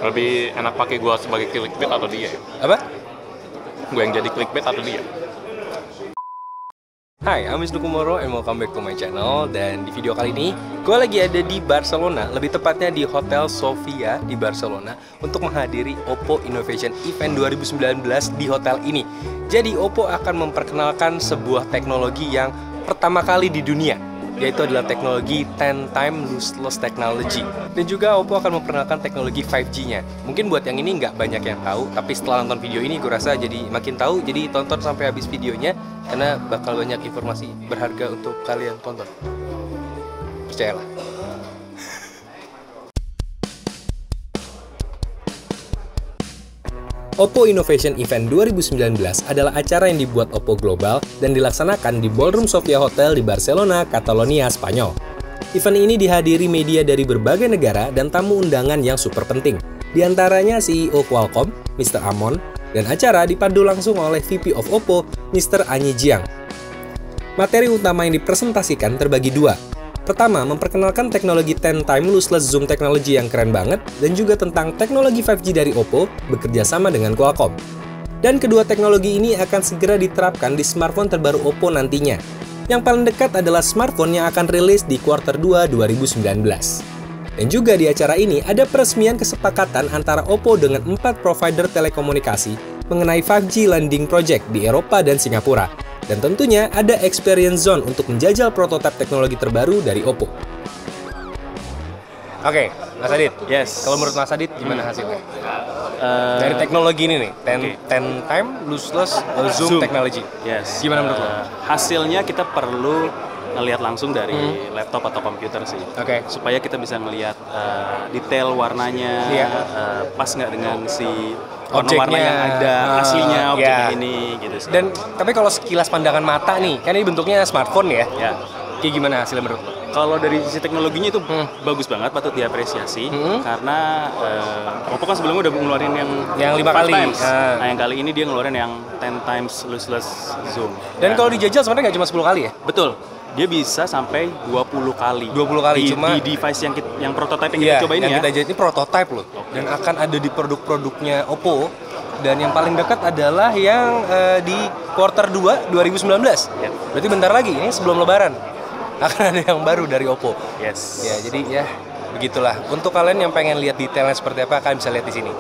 Lebih enak pakai gue sebagai clickbait atau dia? Apa? Gue yang jadi clickbait atau dia? Hai, I'm Wisnu Kumoro and welcome back to my channel. Dan di video kali ini, gue lagi ada di Barcelona, lebih tepatnya di Hotel Sofia di Barcelona untuk menghadiri Oppo Innovation Event 2019 di hotel ini. Jadi Oppo akan memperkenalkan sebuah teknologi yang pertama kali di dunia, yaitu adalah teknologi 10-time lossless technology. Dan juga Oppo akan memperkenalkan teknologi 5G-nya. Mungkin buat yang ini nggak banyak yang tahu, tapi setelah nonton video ini gue rasa jadi makin tahu. Jadi tonton sampai habis videonya, karena bakal banyak informasi berharga untuk kalian tonton. Percayalah. Oppo Innovation Event 2019 adalah acara yang dibuat Oppo Global dan dilaksanakan di Ballroom Sofia Hotel di Barcelona, Catalonia, Spanyol. Event ini dihadiri media dari berbagai negara dan tamu undangan yang super penting, di antaranya CEO Qualcomm, Mr. Amon, dan acara dipandu langsung oleh VP of Oppo, Mr. Anyi Jiang. Materi utama yang dipresentasikan terbagi dua. Pertama, memperkenalkan teknologi 10-time lossless zoom technology yang keren banget, dan juga tentang teknologi 5G dari Oppo bekerja sama dengan Qualcomm. Dan kedua teknologi ini akan segera diterapkan di smartphone terbaru Oppo nantinya. Yang paling dekat adalah smartphone yang akan rilis di kuartal 2 2019. Dan juga di acara ini ada peresmian kesepakatan antara Oppo dengan 4 provider telekomunikasi mengenai 5G landing project di Eropa dan Singapura. Dan tentunya ada experience zone untuk menjajal prototipe teknologi terbaru dari Oppo. Oke, Mas Adit. Yes. Kalau menurut Mas Adit gimana hasilnya? Dari teknologi ini nih, 10-time lossless zoom technology. Yes. Gimana menurut lo? Hasilnya kita perlu ngelihat langsung dari laptop atau komputer sih. Oke. Supaya kita bisa ngelihat detail warnanya, pas nggak dengan si warna-warna yang ada aslinya objeknya ini gitu sih. Dan tapi kalau sekilas pandangan mata nih, kan ini bentuknya smartphone ya. Ya. Kayak gimana hasilnya menurut lo? Kalau dari sisi teknologinya itu bagus banget, patut diapresiasi karena Oppo kan sebelumnya udah ngeluarin yang 5 kali. Nah, yang kali ini dia ngeluarin yang 10 times lossless zoom. Dan kalau dijajal sebenarnya nggak cuma 10 kali ya? Betul. Dia bisa sampai 20 kali. 20 kali cuma di device yang prototype yang kita coba ini yang ya. kita jahit ini prototype loh. Dan akan ada di produk-produknya Oppo. Dan yang paling dekat adalah yang di kuartal 2 2019. Ya. Berarti bentar lagi, ini sebelum lebaran. Akan ada yang baru dari Oppo. Yes. Ya, jadi ya begitulah. Untuk kalian yang pengen lihat detailnya seperti apa, kalian bisa lihat di sini.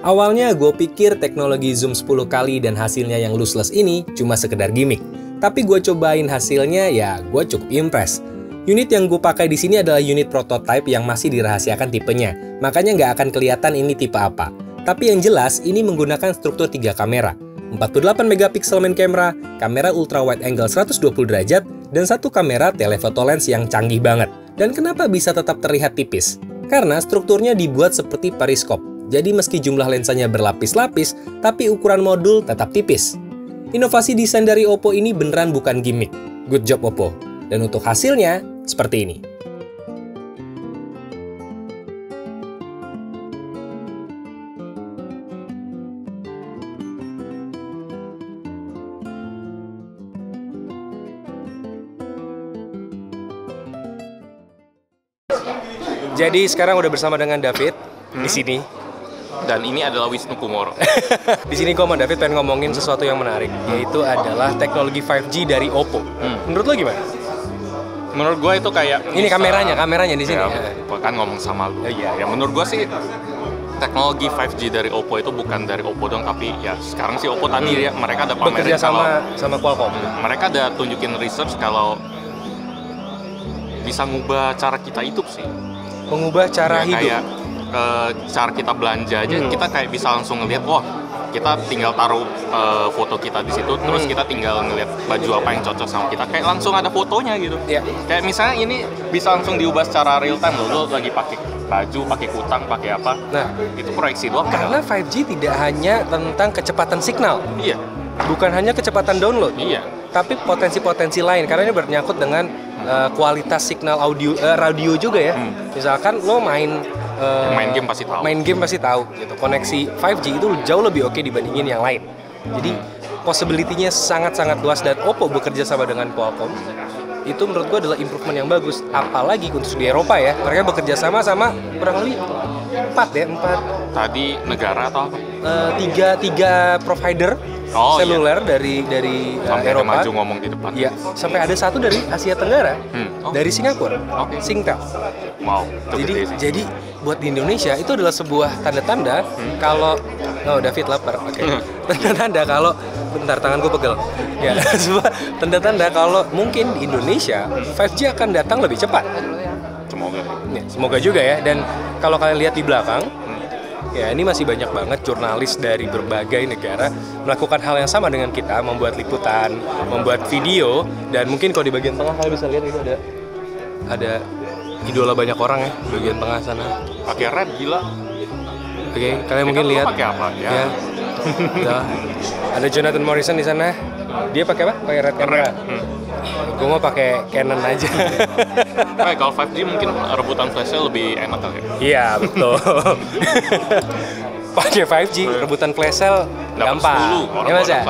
Awalnya gue pikir teknologi zoom 10 kali dan hasilnya yang lossless ini cuma sekedar gimmick. Tapi gue cobain hasilnya, ya gue cukup impress. Unit yang gue pakai di sini adalah unit prototype yang masih dirahasiakan tipenya, makanya nggak akan kelihatan ini tipe apa. Tapi yang jelas, ini menggunakan struktur 3 kamera. 48 megapiksel main camera, kamera ultra wide angle 120 derajat, dan satu kamera telephoto lens yang canggih banget. Dan kenapa bisa tetap terlihat tipis? Karena strukturnya dibuat seperti periskop. Jadi meski jumlah lensanya berlapis-lapis, tapi ukuran modul tetap tipis. Inovasi desain dari Oppo ini beneran bukan gimmick. Good job Oppo. Dan untuk hasilnya, seperti ini. Jadi sekarang udah bersama dengan David di sini. Dan ini adalah Wisnu Kumoro. Di sini gue sama David pengen ngomongin sesuatu yang menarik, yaitu adalah teknologi 5G dari Oppo. Menurut lo gimana? Menurut gue itu kayak Ini kameranya di sini. Ya, gue kan ngomong sama lu. Ya menurut gue sih teknologi 5G dari Oppo itu bukan dari Oppo dong, tapi ya sekarang sih Oppo tadi ya mereka ada pamerin bekerja sama Qualcomm. Mereka ada tunjukin research kalau bisa ngubah cara kita hidup sih. Mengubah cara hidup. Kayak cara kita belanja aja, kita kayak bisa langsung ngelihat, wah kita tinggal taruh foto kita di situ, terus kita tinggal ngelihat baju apa yang cocok sama kita, kayak langsung ada fotonya gitu. Kayak misalnya ini bisa langsung diubah secara real time lo lagi pakai baju, pakai kutang, pakai apa. Nah, itu proyeksi doang. Karena 5G tidak hanya tentang kecepatan signal. Iya. Bukan hanya kecepatan download. Iya. Tapi potensi-potensi lain, karena ini bernyangkut dengan kualitas signal audio radio juga ya. Misalkan lo main game pasti tahu. Main game pasti tahu gitu. Koneksi 5G itu jauh lebih oke dibandingin yang lain. Jadi possibility-nya sangat-sangat luas, dan Oppo bekerja sama dengan Qualcomm itu menurut gue adalah improvement yang bagus. Apalagi untuk di Eropa ya, mereka bekerja sama kurang lebih 4 Tadi negara atau apa? tiga provider seluler dari sampai Eropa. maju ngomong di depan. Iya, sampai ada satu dari Asia Tenggara, dari Singapura, Singtel. Wow, Jadi buat di Indonesia itu adalah sebuah tanda-tanda kalau David lapar. Oke. Tanda-tanda kalau bentar tangan gue pegel. Ya, sebuah tanda-tanda kalau mungkin di Indonesia 5G akan datang lebih cepat. Semoga juga ya. Dan kalau kalian lihat di belakang, ya ini masih banyak banget jurnalis dari berbagai negara melakukan hal yang sama dengan kita, membuat liputan, membuat video, dan mungkin kalau di bagian tengah kalian bisa lihat itu ada idola banyak orang ya bagian tengah sana. Pakai red gila. Oke, kalian mungkin lihat. Pakai apa ya? Ya. Ada Jonathan Morrison di sana. Dia pakai apa? Pakai red camera. Gue mau pakai Canon aja. Kalau 5G mungkin rebutan flashnya lebih enak kali ya? Iya, betul. Pakai 5G, rebutan flash sale gampang. Ya Mas ya?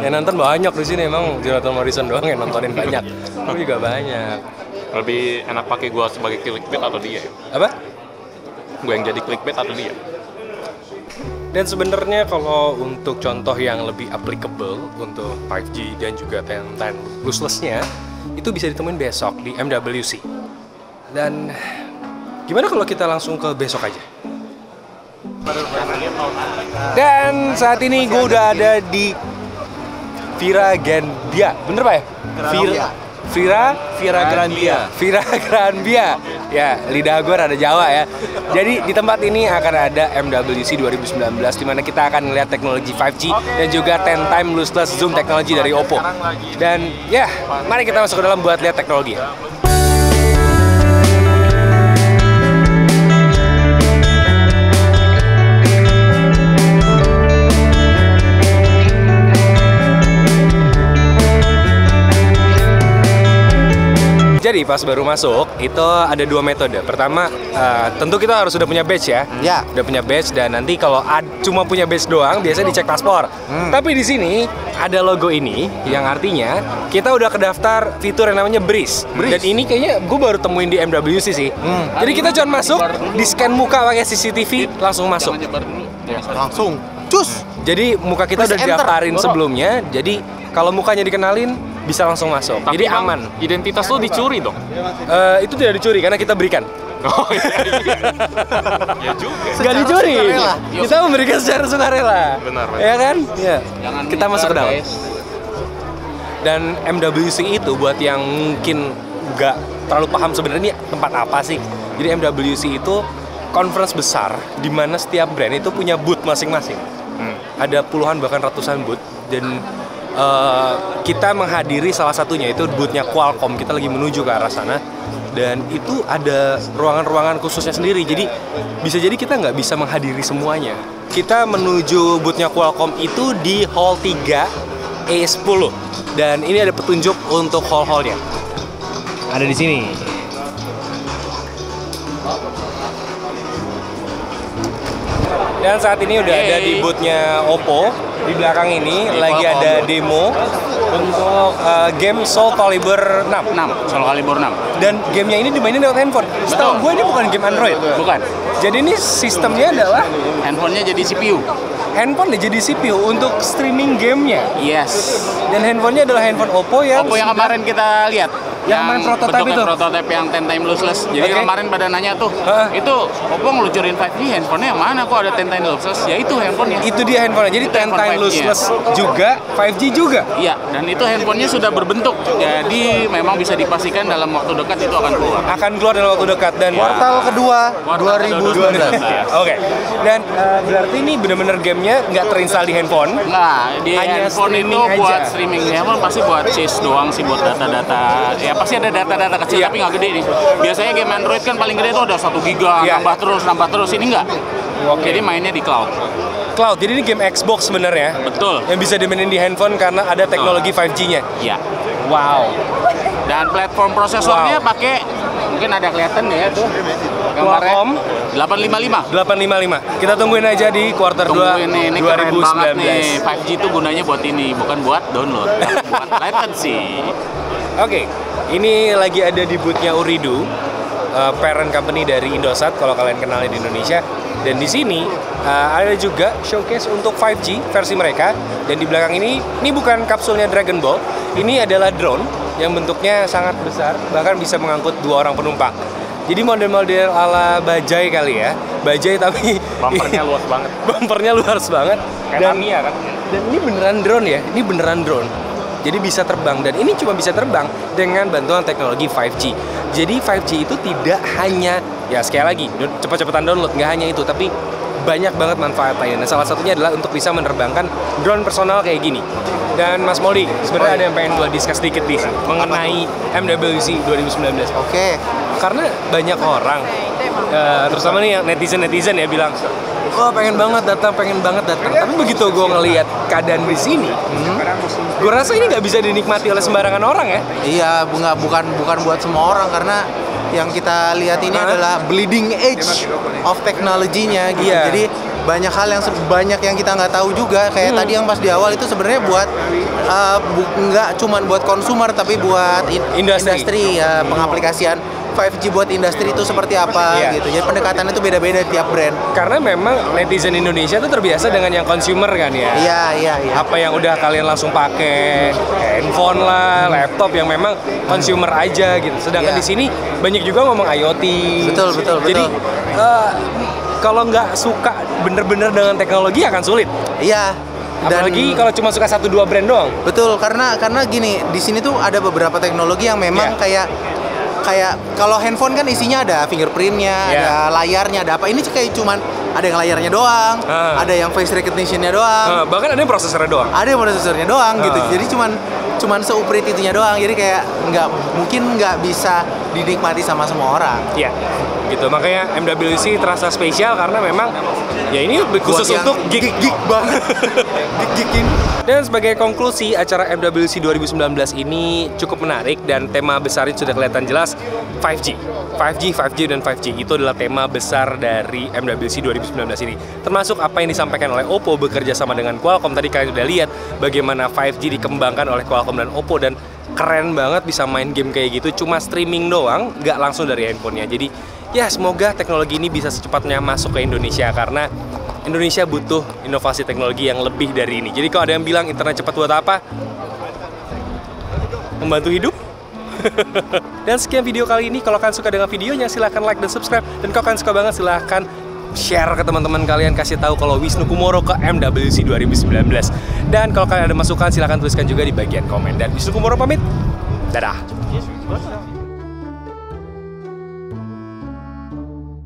Yang nonton banyak di sini, emang Jonathan Morrison doang yang nontonin banyak. Tapi juga banyak. Lebih enak pakai gua sebagai clickbait atau dia ya? Apa? Gue yang jadi clickbait atau dia? Dan sebenarnya kalau untuk contoh yang lebih applicable untuk 5G dan juga 10 lossless-nya itu bisa ditemuin besok di MWC. Dan gimana kalau kita langsung ke besok aja? Dan saat ini gue udah ada di Vira Grandia, bener Pak ya? Vira Grandia. Ya, lidah gue rada Jawa ya. Jadi di tempat ini akan ada MWC 2019 di mana kita akan melihat teknologi 5G dan juga 10 time lossless zoom teknologi dari Oppo. Dan ya, mari kita masuk ke dalam buat lihat teknologi. Jadi pas baru masuk itu ada 2 metode. Pertama, tentu kita harus sudah punya badge ya. Ya. Udah punya badge, dan nanti kalau cuma punya badge doang biasanya dicek paspor. Tapi di sini ada logo ini yang artinya kita udah kedaftar fitur yang namanya Breeze. Dan ini kayaknya gue baru temuin di MWC sih. Jadi kita cuma masuk, di scan muka pakai CCTV, langsung masuk. Langsung cus. Jadi muka kita udah didaftarin sebelumnya. Jadi kalau mukanya dikenalin bisa langsung masuk. Tapi jadi aman. Identitas lo dicuri dong? Itu tidak dicuri karena kita berikan. Oh iya. Ya juga. Gak dicuri. Kita memberikan secara sukarela. Benar. Ya kan? Ya. Kita masuk ke dalam. Dan MWC itu buat yang mungkin nggak terlalu paham sebenarnya tempat apa sih. Jadi MWC itu conference besar di mana setiap brand itu punya booth masing-masing. Ada puluhan bahkan ratusan booth, dan kita menghadiri salah satunya itu booth-nya Qualcomm. Kita lagi menuju ke arah sana, dan itu ada ruangan-ruangan khususnya sendiri. Jadi bisa jadi kita nggak bisa menghadiri semuanya. Kita menuju booth-nya Qualcomm itu di Hall 3 E10, dan ini ada petunjuk untuk hall-hallnya. Ada di sini. Dan saat ini udah ada di booth-nya Oppo. Di belakang ini lagi ada demo untuk game Soul Calibur 6. Soul Calibur 6. Dan gamenya ini dimainin lewat handphone. Setahu gue ini bukan game Android. Bukan. Jadi ini sistemnya adalah Handphonenya jadi CPU. handphone jadi CPU untuk streaming gamenya. Yes. Dan handphonenya adalah handphone Oppo yang kemarin kita lihat. Yang main prototype itu? Prototype yang 10 time lossless. Jadi kemarin pada nanya tuh, itu Oppo ngelucurin 5G, handphonenya yang mana kok ada 10 time lossless? Ya itu handphonenya. Itu dia handphonenya. Jadi 10 time lossless juga, 5G juga. Iya, dan itu handphonenya sudah berbentuk. Jadi memang bisa dipastikan dalam waktu dekat itu akan keluar. Akan keluar dalam waktu dekat, dan Kuartal kedua 2019. Oke. Dan berarti ini benar-benar gamenya nggak terinstall di handphone. Nah, di Hanya handphone itu streaming buat aja. streaming. Handphone pasti buat chase doang sih, buat data-data. Ya pasti ada data-data kecil, tapi nggak gede nih. Biasanya game Android kan paling gede tuh udah 1 giga, nambah terus. Ini nggak. Jadi mainnya di cloud. Cloud, jadi ini game Xbox sebenarnya. Betul. Yang bisa dimainin di handphone karena ada teknologi 5G-nya. Iya. Wow. Dan platform prosesornya pakai, mungkin ada kelihatan ya tuh gambarnya. Qualcomm 855. Kita tungguin aja di kuartal 2 Tungguin nih, ini keren banget nih. 2019. 5G itu gunanya buat ini, bukan buat download, tapi buat latency. Oke, ini lagi ada di booth-nya Ooredoo, parent company dari Indosat kalau kalian kenalin di Indonesia. Dan di sini ada juga showcase untuk 5G versi mereka. Dan di belakang ini bukan kapsulnya Dragon Ball, ini adalah drone yang bentuknya sangat besar, bahkan bisa mengangkut 2 orang penumpang. Jadi model-model ala bajai kali ya, bajai tapi Bumpernya luas banget. Bumpernya luas banget. Kayak Tamiya kan? Dan ini beneran drone ya, ini beneran drone. Jadi bisa terbang, dan ini cuma bisa terbang dengan bantuan teknologi 5G. Jadi 5G itu tidak hanya, ya sekali lagi, cepat-cepatan download, nggak hanya itu, tapi banyak banget manfaat lainnya. Nah, salah satunya adalah untuk bisa menerbangkan drone personal kayak gini. Dan Mas Moldy, sebenarnya ada yang pengen gue discuss sedikit nih mengenai MWC 2019. Oke. Karena banyak orang, terutama nih yang netizen ya bilang, oh pengen banget datang. Tapi begitu gue ngelihat keadaan di sini, gue rasa ini nggak bisa dinikmati oleh sembarangan orang ya. Iya, bukan buat semua orang, karena yang kita lihat ini adalah bleeding edge of technology-nya gitu. Iya. Jadi banyak hal yang banyak yang kita nggak tahu juga. Kayak tadi yang pas di awal itu sebenarnya buat nggak cuma buat consumer tapi buat industri ya, pengaplikasian 5G buat industri itu seperti apa gitu. Jadi pendekatannya itu beda-beda tiap brand. Karena memang netizen Indonesia tuh terbiasa dengan yang consumer kan ya. Iya. Apa yang udah kalian langsung pakai, handphone lah, laptop yang memang consumer aja gitu. Sedangkan di sini banyak juga ngomong IoT. Betul. Jadi kalau nggak suka bener-bener dengan teknologi akan sulit. Iya. Apalagi kalau cuma suka 1-2 brand doang. Betul, karena gini, di sini tuh ada beberapa teknologi yang memang kayak kalau handphone kan isinya ada fingerprintnya, ada layarnya, ada apa. Ini kayak cuman ada yang layarnya doang, ada yang face recognition-nya doang, bahkan ada yang prosesornya doang. Ada yang prosesornya doang gitu. Jadi cuman seuprit itunya doang. Jadi kayak nggak bisa dinikmati sama semua orang. Iya. Gitu. Makanya MWC terasa spesial karena memang ya ini khusus untuk geek banget. geek ini. Dan sebagai konklusi, acara MWC 2019 ini cukup menarik dan tema besarnya sudah kelihatan jelas, 5G, dan 5G itu adalah tema besar dari MWC 2019 ini. Termasuk apa yang disampaikan oleh Oppo bekerja sama dengan Qualcomm. Tadi kalian sudah lihat bagaimana 5G dikembangkan oleh Qualcomm dan Oppo, dan keren banget bisa main game kayak gitu cuma streaming doang, nggak langsung dari handphonenya. Jadi ya semoga teknologi ini bisa secepatnya masuk ke Indonesia karena Indonesia butuh inovasi teknologi yang lebih dari ini. Jadi kalau ada yang bilang internet cepat buat apa? Membantu hidup? Dan sekian video kali ini. Kalau kalian suka dengan videonya, silahkan like dan subscribe. Dan kalau kalian suka banget, silahkan share ke teman-teman kalian. Kasih tahu kalau Wisnu Kumoro ke MWC 2019. Dan kalau kalian ada masukan, silahkan tuliskan juga di bagian komen. Dan Wisnu Kumoro pamit. Dadah.